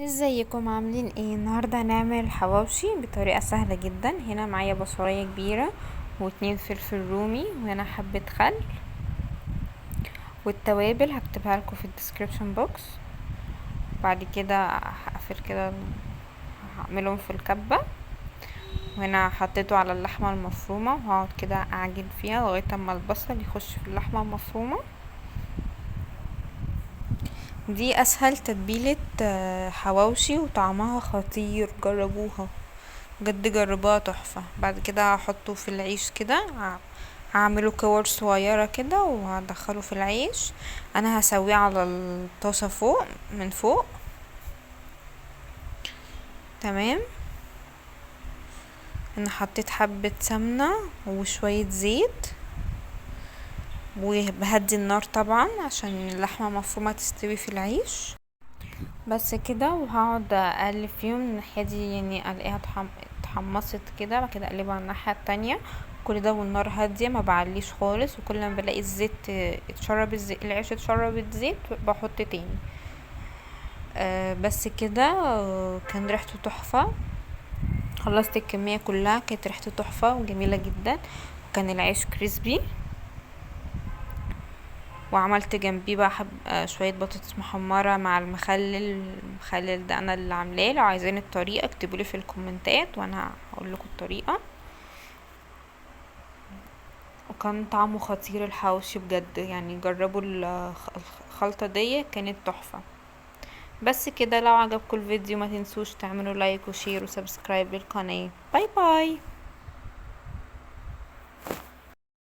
ازيكم عاملين ايه؟ النهارده هنعمل حواوشي بطريقه سهله جدا. هنا معايا بصلايه كبيره واتنين فلفل رومي، وهنا حبه خل، والتوابل هكتبها لكم في الديسكريبشن بوكس. بعد كده هقفل كده، هعملهم في الكبه. وهنا حطيته على اللحمه المفرومه، وهقعد كده اعجن فيها لغايه اما البصل يخش في اللحمه المفرومه. دي اسهل تتبيله حواوشي وطعمها خطير، جربوها بجد، جربوها تحفة. بعد كده هحطه في العيش كده، هعمله كور صغيرة كده وهدخله في العيش. انا هسويه على الطاسة فوق من فوق. تمام. انا حطيت حبة سمنة وشوية زيت، وبهدي النار طبعا عشان اللحمة مفرومة تستوي في العيش. بس كده، وهقعد اقلب فيهم الناحية دي، يعني الاقيها اتحمصت كده. بعد كده اقلبها على الناحية التانية، كل ده والنار هادية، ما بعليش خالص. وكل ما بلاقي الزيت اتشرب، العيش اتشرب الزيت، بحط تاني. بس كده. كان ريحته تحفة. خلصت الكمية كلها، كانت ريحته تحفة وجميلة جدا، وكان العيش كريسبي. وعملت جنبيه بقى شوية بطاطس محمرة مع المخلل ده انا اللي عاملاه. لو عايزين الطريقة اكتبولي في الكومنتات وانا هقول لكم الطريقة. وكان طعمه خطير الحواوشي بجد، يعني جربوا الخلطة دي، كانت تحفة. بس كده، لو عجبكم الفيديو ما تنسوش تعملوا لايك وشير وسبسكرايب للقناة. باي باي.